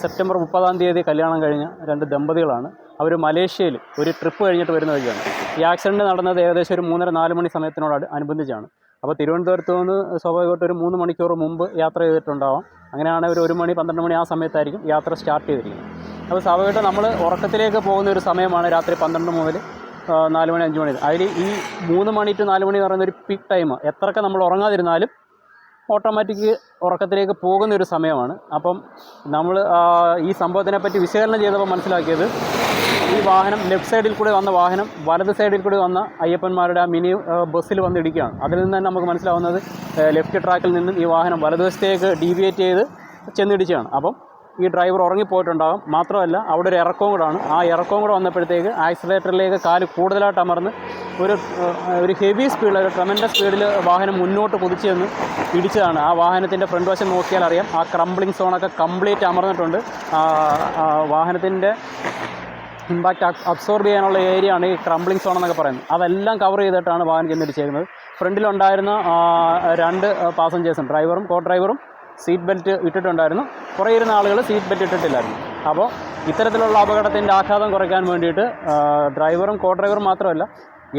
September 30 കല്യാണം കഴിഞ്ഞ 2 ദമ്പതികളാണ്. അവർ മലേഷ്യയിൽ ഒരു ട്രിപ്പ് കഴിഞ്ഞിട്ട് വരുന്ന വഴിയാണ്. ഈ ആക്സിഡൻറ്റ് നടന്നത് ഏകദേശം ഒരു 3:30-4 മണി സമയത്തിനോട് അനുബന്ധിച്ചാണ്. അപ്പോൾ തിരുവനന്തപുരത്ത് നിന്ന് സ്വാഭാവികമായിട്ട് ഒരു 3 മണിക്കൂർ മുമ്പ് യാത്ര ചെയ്തിട്ടുണ്ടാവാം. അങ്ങനെയാണ് ഒരു 1 മണി 12 മണി ആ സമയത്തായിരിക്കും യാത്ര സ്റ്റാർട്ട് ചെയ്തിരിക്കുന്നത്. അപ്പോൾ സ്വാഭാവികമായിട്ട് നമ്മൾ ഉറക്കത്തിലേക്ക് പോകുന്ന ഒരു സമയമാണ് രാത്രി 12 മുതൽ 4 മണി 5 മണി. അതിൽ ഈ 3 മണി ടു 4 മണി എന്ന് പറയുന്ന ഒരു പീക്ക് ടൈം എത്രയൊക്കെ നമ്മൾ ഉറങ്ങാതിരുന്നാലും ഓട്ടോമാറ്റിക് ഉറക്കത്തിലേക്ക് പോകുന്ന ഒരു സമയമാണ്. അപ്പം നമ്മൾ ഈ സംഭവത്തിനെപ്പറ്റി വിശകലനം ചെയ്തപ്പോൾ മനസ്സിലാക്കിയത്, ഈ വാഹനം ലെഫ്റ്റ് സൈഡിൽ കൂടി വന്ന വാഹനം വലത് സൈഡിൽ കൂടി വന്ന അയ്യപ്പന്മാരുടെ ആ മിനി ബസ്സിൽ വന്ന് ഇടിക്കുകയാണ്. അതിൽ നിന്ന് തന്നെ നമുക്ക് മനസ്സിലാവുന്നത് ലെഫ്റ്റ് ട്രാക്കിൽ നിന്നും ഈ വാഹനം വലതുവശത്തേക്ക് ഡീവിയേറ്റ് ചെയ്ത് ചെന്നിടിച്ചാണ്. അപ്പം ഈ ഡ്രൈവർ ഉറങ്ങിപ്പോയിട്ടുണ്ടാകും. മാത്രമല്ല അവിടെ ഒരു ഇറക്കവും കൂടാണ്. ആ ഇറക്കവും കൂടെ വന്നപ്പോഴത്തേക്ക് ആക്സിലേറ്ററിലേക്ക് കാല് കൂടുതലായിട്ട് അമർന്ന് ഒരു ഹെവി സ്പീഡിൽ, ഒരു ട്രമൻഡസ് സ്പീഡിൽ വാഹനം മുന്നോട്ട് കുതിച്ച് ചെന്ന് ഇടിച്ചതാണ്. ആ വാഹനത്തിൻ്റെ ഫ്രണ്ട് വശം നോക്കിയാൽ അറിയാം, ആ ക്രംബ്ലിംഗ് സോണൊക്കെ കംപ്ലീറ്റ് അമർന്നിട്ടുണ്ട്. വാഹനത്തിൻ്റെ ഇമ്പാക്റ്റ് അബ്സോർബ് ചെയ്യാനുള്ള ഏരിയ ആണ് ഈ ക്രംബ്ലിംഗ് സോൺ എന്നൊക്കെ പറയുന്നത്. അതെല്ലാം കവർ ചെയ്തിട്ടാണ് വാഹനം ചെന്നിടിച്ചേക്കുന്നത്. ഫ്രണ്ടിലുണ്ടായിരുന്ന 2 പാസഞ്ചേഴ്സും, ഡ്രൈവറും കോ ഡ്രൈവറും സീറ്റ് ബെൽറ്റ് ഇട്ടിട്ടുണ്ടായിരുന്നു. കുറേ ഇരുന്ന ആളുകൾ സീറ്റ് ബെൽറ്റ് ഇട്ടിട്ടില്ലായിരുന്നു. അപ്പോൾ ഇത്തരത്തിലുള്ള അപകടത്തിൻ്റെ ആഘാതം കുറയ്ക്കാൻ വേണ്ടിയിട്ട് ഡ്രൈവറും കോ ഡ്രൈവറും മാത്രമല്ല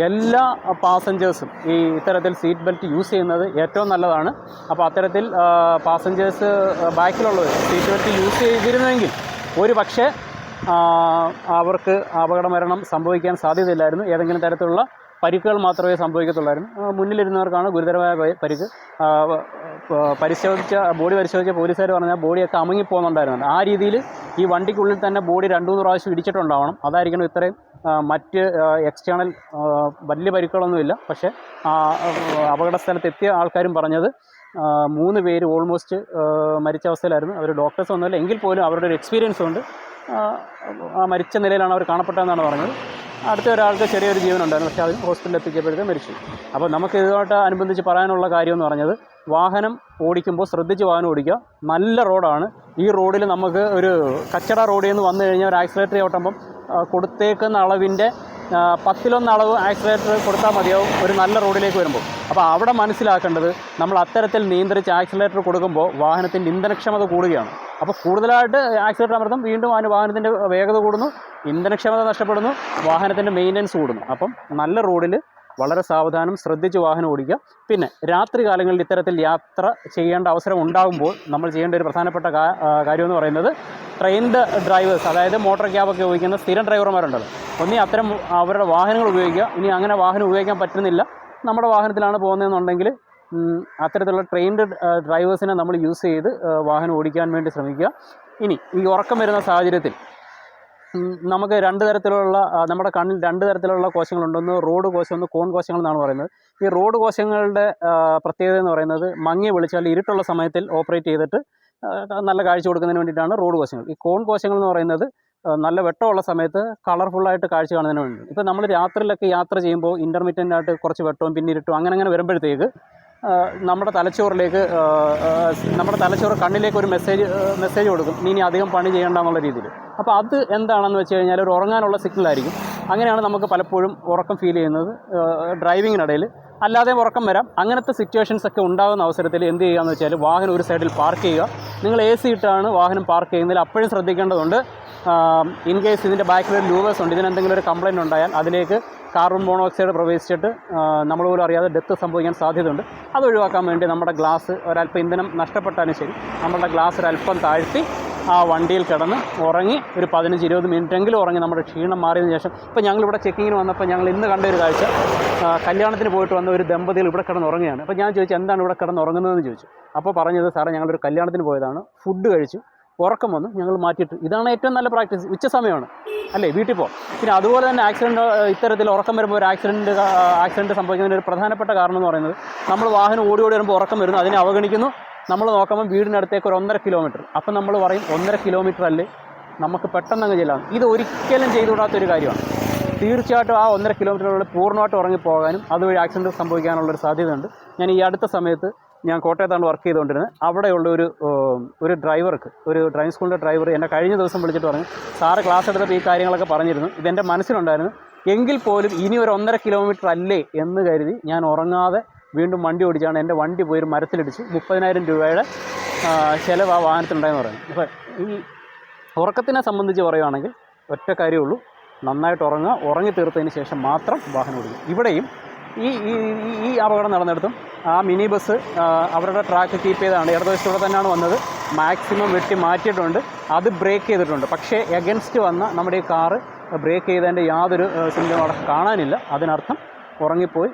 എല്ലാ പാസഞ്ചേഴ്സും ഈ ഇത്തരത്തിൽ സീറ്റ് ബെൽറ്റ് യൂസ് ചെയ്യുന്നത് ഏറ്റവും നല്ലതാണ്. അപ്പോൾ അത്തരത്തിൽ പാസഞ്ചേഴ്സ് ബാക്കിലുള്ളവർ സീറ്റ് ബെൽറ്റ് യൂസ് ചെയ്തിരുന്നെങ്കിൽ ഒരു പക്ഷേ അവർക്ക് അപകടമരണം സംഭവിക്കാൻ സാധ്യതയില്ലായിരുന്നു. ഏതെങ്കിലും തരത്തിലുള്ള പരിക്കുകൾ മാത്രമേ സംഭവിക്കത്തുള്ളായിരുന്നു. മുന്നിലിരുന്നവർക്കാണ് ഗുരുതരമായ പരിക്ക്. ബോഡി പരിശോധിച്ച പോലീസുകാർ പറഞ്ഞാൽ ബോഡിയൊക്കെ അമുങ്ങിപ്പോകുന്നുണ്ടായിരുന്നു. ആ രീതിയിൽ ഈ വണ്ടിക്കുള്ളിൽ തന്നെ ബോഡി 2-3 പ്രാവശ്യം ഇടിച്ചിട്ടുണ്ടാവണം. അതായിരിക്കണം ഇത്രയും മറ്റ് എക്സ്റ്റേണൽ വലിയ പരിക്കുകളൊന്നുമില്ല. പക്ഷേ അപകട സ്ഥലത്ത് എത്തിയ ആൾക്കാരും പറഞ്ഞത് 3 പേര് ഓൾമോസ്റ്റ് മരിച്ച അവസ്ഥയിലായിരുന്നു. അവർ ഡോക്ടേഴ്സ് ഒന്നുമില്ല, എങ്കിൽ പോലും അവരുടെ ഒരു എക്സ്പീരിയൻസ് കൊണ്ട് മരിച്ച നിലയിലാണ് അവർ കാണപ്പെട്ടതെന്നാണ് പറഞ്ഞത്. അടുത്ത ഒരാൾക്ക് ചെറിയൊരു ജീവനുണ്ടായിരുന്നു, പക്ഷേ അതിന് ഹോസ്പിറ്റലിൽ എത്തിക്കപ്പെടുന്നത് മരിച്ചു. അപ്പോൾ നമുക്ക് ഇതുമായിട്ട് അനുബന്ധിച്ച് പറയാനുള്ള കാര്യം എന്ന് പറഞ്ഞത്, വാഹനം ഓടിക്കുമ്പോൾ ശ്രദ്ധിച്ച് വാഹനം ഓടിക്കുക. നല്ല റോഡാണ്. ഈ റോഡിൽ നമുക്ക് ഒരു കച്ചട റോഡിൽ നിന്ന് വന്നു കഴിഞ്ഞാൽ ഒരു ആക്സിലേറ്റർ ചവിട്ടുമ്പം കൊടുത്തേക്കുന്ന അളവിൻ്റെ 10-1 അളവ് ആക്സിലേറ്റർ കൊടുത്താൽ മതിയാവും ഒരു നല്ല റോഡിലേക്ക് വരുമ്പോൾ. അപ്പോൾ അവിടെ മനസ്സിലാക്കേണ്ടത്, നമ്മൾ അത്തരത്തിൽ നിയന്ത്രിച്ച് ആക്സിലേറ്റർ കൊടുക്കുമ്പോൾ വാഹനത്തിൻ്റെ ഇന്ധനക്ഷമത കൂടുകയാണ്. അപ്പോൾ കൂടുതലായിട്ട് ആക്സിലേറ്റർ അമർത്തും, വീണ്ടും വാഹനത്തിൻ്റെ വേഗത കൂടുന്നു, ഇന്ധനക്ഷമത നഷ്ടപ്പെടുന്നു, വാഹനത്തിൻ്റെ മെയിൻ്റനൻസ് കൂടുന്നു. അപ്പം നല്ല റോഡിൽ വളരെ സാവധാനം ശ്രദ്ധിച്ച് വാഹനം ഓടിക്കുക. പിന്നെ രാത്രി കാലങ്ങളിൽ ഇത്തരത്തിൽ യാത്ര ചെയ്യേണ്ട അവസരം ഉണ്ടാകുമ്പോൾ നമ്മൾ ചെയ്യേണ്ട ഒരു പ്രധാനപ്പെട്ട കാര്യമെന്ന് പറയുന്നത്, ട്രെയിൻഡ് ഡ്രൈവേഴ്സ്, അതായത് മോട്ടോർ ക്യാബൊക്കെ ഉപയോഗിക്കുന്ന സ്ഥിരം ഡ്രൈവർമാരുണ്ടല്ലോ, അത്തരം അവരുടെ വാഹനങ്ങൾ ഉപയോഗിക്കുക. ഇനി അങ്ങനെ വാഹനം ഉപയോഗിക്കാൻ പറ്റുന്നില്ല, നമ്മുടെ വാഹനത്തിലാണ് പോകുന്നതെന്നുണ്ടെങ്കിൽ അത്തരത്തിലുള്ള ട്രെയിൻഡ് ഡ്രൈവേഴ്സിനെ നമ്മൾ യൂസ് ചെയ്ത് വാഹനം ഓടിക്കാൻ വേണ്ടി ശ്രമിക്കുക. ഇനി ഈ ഉറക്കം വരുന്ന സാഹചര്യത്തിൽ നമുക്ക് 2 തരത്തിലുള്ള, നമ്മുടെ കണ്ണിൽ 2 തരത്തിലുള്ള കോശങ്ങളുണ്ടെന്ന്, റോഡ് കോശം, ഒന്ന് കോൺ കോശങ്ങൾ എന്നാണ് പറയുന്നത്. ഈ റോഡ് കോശങ്ങളുടെ പ്രത്യേകത എന്ന് പറയുന്നത്, മങ്ങി വെളിച്ചാൽ ഇരുട്ടുള്ള സമയത്തിൽ ഓപ്പറേറ്റ് ചെയ്തിട്ട് നല്ല കാഴ്ച കൊടുക്കുന്നതിന് വേണ്ടിയിട്ടാണ് റോഡ് കോശങ്ങൾ. ഈ കോൺ കോശങ്ങൾ എന്ന് പറയുന്നത് നല്ല വെട്ടമുള്ള സമയത്ത് കളർഫുള്ളായിട്ട് കാഴ്ച കാണുന്നതിന് വേണ്ടി. ഇപ്പോൾ നമ്മൾ രാത്രിയിലൊക്കെ യാത്ര ചെയ്യുമ്പോൾ ഇൻ്റർമീഡിയൻ്റായിട്ട് കുറച്ച് വെട്ടവും പിന്നെ ഇരുട്ടും അങ്ങനെ വരുമ്പോഴത്തേക്ക് നമ്മുടെ തലച്ചോറ് കണ്ണിലേക്ക് ഒരു മെസ്സേജ് കൊടുക്കും, ഇനി അധികം പണി ചെയ്യേണ്ട എന്നുള്ള രീതിയിൽ. അപ്പോൾ അത് എന്താണെന്ന് വെച്ച് കഴിഞ്ഞാൽ ഒരു ഉറങ്ങാനുള്ള സിഗ്നലായിരിക്കും. അങ്ങനെയാണ് നമുക്ക് പലപ്പോഴും ഉറക്കം ഫീൽ ചെയ്യുന്നത് ഡ്രൈവിങ്ങിനിടയിൽ. അല്ലാതെ ഉറക്കം വരാം. അങ്ങനത്തെ സിറ്റുവേഷൻസ് ഒക്കെ ഉണ്ടാകുന്ന അവസരത്തിൽ എന്ത് ചെയ്യുകയെന്ന് വെച്ചാൽ, വാഹനം ഒരു സൈഡിൽ പാർക്ക് ചെയ്യുക. നിങ്ങൾ AC ഇട്ടാണ് വാഹനം പാർക്ക് ചെയ്യുന്നതിൽ അപ്പോഴും ശ്രദ്ധിക്കേണ്ടതുണ്ട്, ഇൻ കേസ് ഇതിൻ്റെ ബാക്കിൽ ഒരു ലൂവേഴ്സ് ഉണ്ട്, ഇതിനെന്തെങ്കിലും ഒരു കംപ്ലയിൻറ്റ് ഉണ്ടായാൽ അതിലേക്ക് കാർബൺ മോണോക്സൈഡ് പ്രവേശിച്ചിട്ട് നമ്മൾ പോലും അറിയാതെ ഡെത്ത് സംഭവിക്കാൻ സാധ്യതയുണ്ട്. അത് ഒഴിവാക്കാൻ വേണ്ടി നമ്മുടെ ഗ്ലാസ് ഒരല്പം ഇന്ധനം നഷ്ടപ്പെട്ടാലും ശരി, നമ്മുടെ ഗ്ലാസ് ഒരല്പം താഴ്ത്തി ആ വണ്ടിയിൽ കിടന്ന് ഉറങ്ങി ഒരു 15-20 മിനിറ്റെങ്കിലും ഉറങ്ങി നമ്മുടെ ക്ഷീണം മാറിയതിന് ശേഷം. ഇപ്പോൾ ഞങ്ങളിവിടെ ചെക്കിങ്ങിന് വന്നപ്പോൾ ഞങ്ങൾ ഇന്ന് കണ്ട ഒരു കാഴ്ച, കല്യാണത്തിന് പോയിട്ട് വന്ന ഒരു ദമ്പതികൾ ഇവിടെ കിടന്ന് ഉറങ്ങുകയാണ്. അപ്പോൾ ഞാൻ ചോദിച്ചു, എന്താണ് ഇവിടെ കിടന്ന് ഉറങ്ങുന്നതെന്ന് ചോദിച്ചു. അപ്പോൾ പറഞ്ഞത്, സാറേ ഞങ്ങളൊരു കല്യാണത്തിന് പോയതാണ്, ഫുഡ് കഴിച്ചു, ഉറക്കം വന്നു, ഞങ്ങൾ മാറ്റിയിട്ട്. ഇതാണ് ഏറ്റവും നല്ല പ്രാക്ടീസ്. ഉച്ച സമയമാണ് അല്ലേ, വീട്ടിൽ പോകും. പിന്നെ അതുപോലെ തന്നെ ആക്സിഡൻറ്റ്, ഇത്തരത്തിൽ ഉറക്കം വരുമ്പോൾ ഒരു ആക്സിഡൻറ്റ് സംഭവിക്കുന്നതിന് ഒരു പ്രധാനപ്പെട്ട കാരണം എന്ന് പറയുന്നത്, നമ്മൾ വാഹനം ഓടി വരുമ്പോൾ ഉറക്കം വരുന്നു, അതിനെ അവഗണിക്കുന്നു. നമ്മൾ നോക്കുമ്പോൾ വീടിനടുത്തേക്ക് ഒരു 1.5 കിലോമീറ്റർ. അപ്പം നമ്മൾ പറയും 1.5 കിലോമീറ്റർ അല്ലേ, നമുക്ക് പെട്ടെന്ന് അങ്ങ് ചെല്ലാം. ഇത് ഒരിക്കലും ചെയ്തുകൂടാത്തൊരു കാര്യമാണ്. തീർച്ചയായിട്ടും ആ 1.5 കിലോമീറ്ററുകളിൽ പൂർണ്ണമായിട്ട് ഉറങ്ങിപ്പോകാനും അതുവഴി ആക്സിഡൻറ്റ് സംഭവിക്കാനുള്ളൊരു സാധ്യതയുണ്ട്. ഞാൻ ഈ അടുത്ത സമയത്ത് കോട്ടയത്താണ് വർക്ക് ചെയ്തുകൊണ്ടിരുന്നത്. അവിടെയുള്ള ഒരു ഡ്രൈവർക്ക്, ഒരു ഡ്രൈവിംഗ് സ്കൂളിൻ്റെ ഡ്രൈവർ എന്നെ കഴിഞ്ഞ ദിവസം വിളിച്ചിട്ട് പറഞ്ഞു, സാറ് ക്ലാസ് എടുത്തപ്പോൾ ഈ കാര്യങ്ങളൊക്കെ പറഞ്ഞിരുന്നു, ഇതെൻ്റെ മനസ്സിലുണ്ടായിരുന്നു, എങ്കിൽ പോലും ഇനി ഒരു 1.5 കിലോമീറ്റർ അല്ലേ എന്ന് കരുതി ഞാൻ ഉറങ്ങാതെ വീണ്ടും വണ്ടി ഓടിച്ചാണ്. എൻ്റെ വണ്ടി പോയി ഒരു മരത്തിലിടിച്ച് 30,000 രൂപയുടെ ചിലവ് ആ വാഹനത്തിനുണ്ടായെന്ന് പറയുന്നത്. അപ്പോൾ ഈ ഉറക്കത്തിനെ സംബന്ധിച്ച് പറയുകയാണെങ്കിൽ ഒറ്റ കാര്യമുള്ളൂ, നന്നായിട്ട് ഉറങ്ങുക, ഉറങ്ങി തീർത്തതിന് ശേഷം മാത്രം വാഹനം ഓടിക്കുക. ഇവിടെയും ഈ അപകടം നടന്നിടത്തും ആ മിനി ബസ് അവരുടെ ട്രാക്ക് കീപ്പ് ചെയ്താണ്, ഇടതുവശത്തൂടെ തന്നെയാണ് വന്നത്, മാക്സിമം വെട്ടി മാറ്റിയിട്ടുണ്ട്, അത് ബ്രേക്ക് ചെയ്തിട്ടുണ്ട്. പക്ഷേ എഗൻസ്റ്റ് വന്ന നമ്മുടെ ഈ കാറ് ബ്രേക്ക് ചെയ്തതിൻ്റെ യാതൊരു സിംറ്റം അവിടെ കാണാനില്ല. അതിനർത്ഥം ഉറങ്ങിപ്പോയി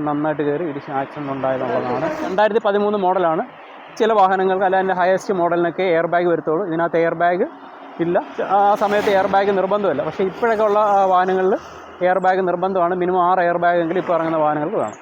നന്നായിട്ട് കയറി ഇടിച്ച് ആക്സിഡൻറ്റ് ഉണ്ടായതെന്നുള്ളതാണ്. 2013 മോഡലാണ്. ചില വാഹനങ്ങൾക്ക് അല്ല അതിൻ്റെ ഹയസ്റ്റ് മോഡലിനൊക്കെ എയർ ബാഗ് വരുത്തുള്ളൂ. ഇതിനകത്ത് എയർ ബാഗ് ഇല്ല. ആ സമയത്ത് എയർ ബാഗ് നിർബന്ധമല്ല. പക്ഷേ ഇപ്പോഴൊക്കെ ഉള്ള വാഹനങ്ങളിൽ എയർ ബാഗ് നിർബന്ധമാണ്. മിനിമം 6 എയർ ബാഗെങ്കിലും ഇപ്പോൾ ഇറങ്ങുന്ന വാഹനങ്ങൾക്ക് വേണം.